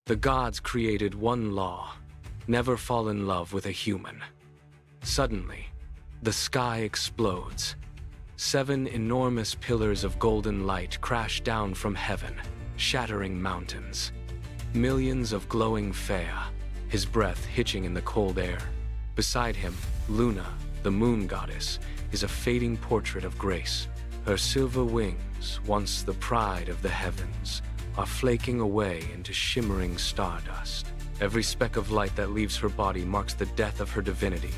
The gods created one law: never fall in love with a human. Suddenly, the sky explodes. 7 enormous pillars of golden light crash down from heaven, shattering mountains. Millions of glowing Fea, his breath hitching in the cold air. Beside him, Luna, the moon goddess, is a fading portrait of grace. Her silver wings, once the pride of the heavens, are flaking away into shimmering stardust. Every speck of light that leaves her body marks the death of her divinity,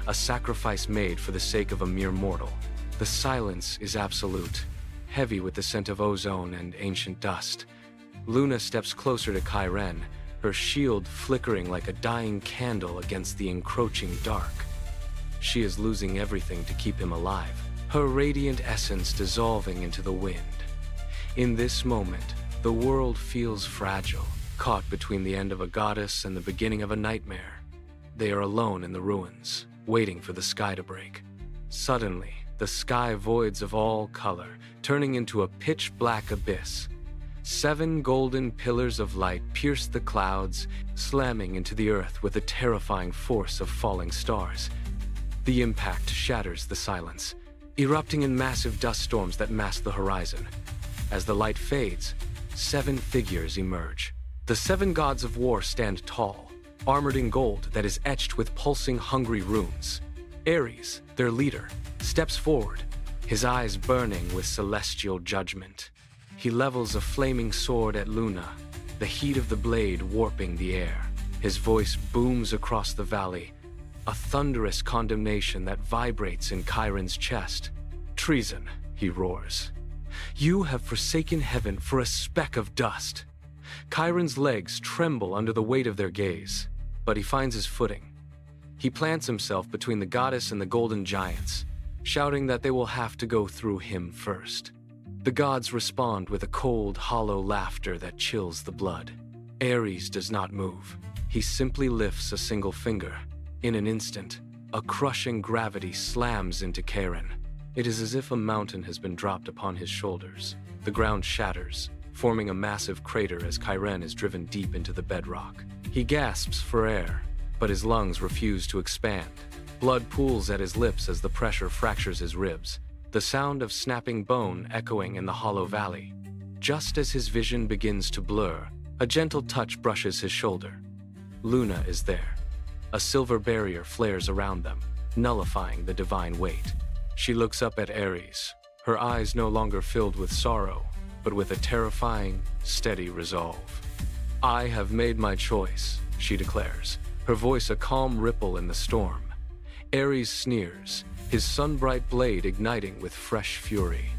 a sacrifice made for the sake of a mere mortal. The silence is absolute, heavy with the scent of ozone and ancient dust. Luna steps closer to Kairen, her shield flickering like a dying candle against the encroaching dark. She is losing everything to keep him alive, her radiant essence dissolving into the wind. In this moment, the world feels fragile, caught between the end of a goddess and the beginning of a nightmare. They are alone in the ruins, waiting for the sky to break. Suddenly, the sky voids of all color, turning into a pitch-black abyss. 7 golden pillars of light pierce the clouds, slamming into the earth with the terrifying force of falling stars. The impact shatters the silence, erupting in massive dust storms that mask the horizon. As the light fades, 7 figures emerge. The 7 gods of war stand tall, armored in gold that is etched with pulsing hungry runes. Ares, their leader, steps forward, his eyes burning with celestial judgment. He levels a flaming sword at Luna, the heat of the blade warping the air. His voice booms across the valley, a thunderous condemnation that vibrates in Chiron's chest. "Treason," he roars. "You have forsaken heaven for a speck of dust." Chiron's legs tremble under the weight of their gaze, but he finds his footing. He plants himself between the goddess and the golden giants, shouting that they will have to go through him first. The gods respond with a cold, hollow laughter that chills the blood. Ares does not move. He simply lifts a single finger. In an instant, a crushing gravity slams into Chiron. It is as if a mountain has been dropped upon his shoulders. The ground shatters, forming a massive crater as Chiron is driven deep into the bedrock. He gasps for air, but his lungs refuse to expand. Blood pools at his lips as the pressure fractures his ribs, the sound of snapping bone echoing in the hollow valley. Just as his vision begins to blur, a gentle touch brushes his shoulder. Luna is there. A silver barrier flares around them, nullifying the divine weight. She looks up at Ares, her eyes no longer filled with sorrow, but with a terrifying, steady resolve. "I have made my choice," she declares, her voice a calm ripple in the storm. Ares sneers, his sun-bright blade igniting with fresh fury.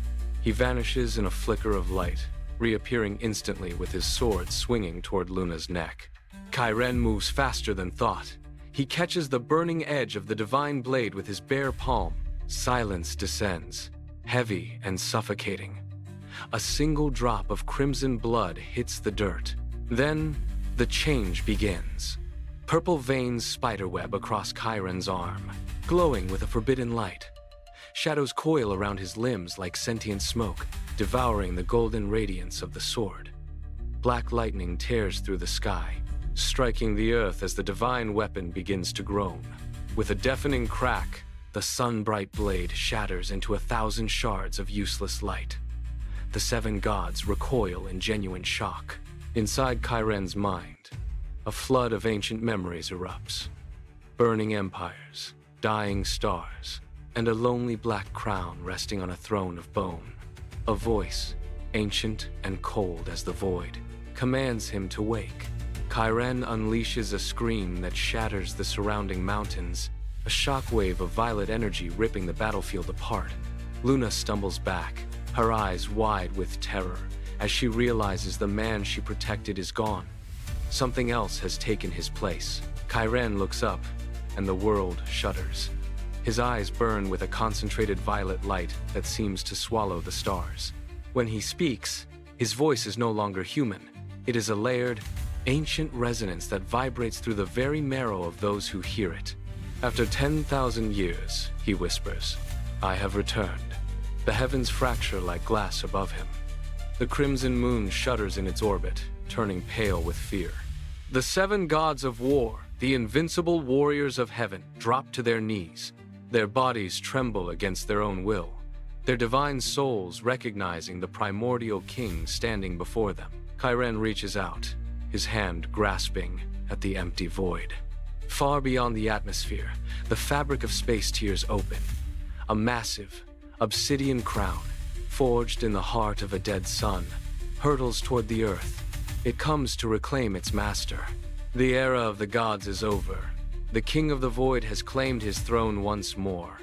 He vanishes in a flicker of light, reappearing instantly with his sword swinging toward Luna's neck. Chiron moves faster than thought. He catches the burning edge of the divine blade with his bare palm. Silence descends, heavy and suffocating. A single drop of crimson blood hits the dirt. Then, the change begins. Purple veins spiderweb across Chiron's arm, glowing with a forbidden light. Shadows coil around his limbs like sentient smoke, devouring the golden radiance of the sword. Black lightning tears through the sky, striking the earth as the divine weapon begins to groan. With a deafening crack, the sun-bright blade shatters into 1,000 shards of useless light. The 7 gods recoil in genuine shock. Inside Chiron's mind, a flood of ancient memories erupts. Burning empires, dying stars, and a lonely black crown resting on a throne of bone. A voice, ancient and cold as the void, commands him to wake. Chiron unleashes a scream that shatters the surrounding mountains, a shockwave of violet energy ripping the battlefield apart. Luna stumbles back, her eyes wide with terror, as she realizes the man she protected is gone. Something else has taken his place. Chiron looks up, and the world shudders. His eyes burn with a concentrated violet light that seems to swallow the stars. When he speaks, his voice is no longer human. It is a layered, ancient resonance that vibrates through the very marrow of those who hear it. "After 10,000 years, he whispers, I have returned." The heavens fracture like glass above him. The crimson moon shudders in its orbit, turning pale with fear. The seven gods of war, the invincible warriors of heaven, drop to their knees. Their bodies tremble against their own will, their divine souls recognizing the primordial king standing before them. Chiren reaches out, his hand grasping at the empty void. Far beyond the atmosphere, the fabric of space tears open. A massive, obsidian crown, forged in the heart of a dead sun, hurtles toward the earth. It comes to reclaim its master. The era of the gods is over. The King of the Void has claimed his throne once more.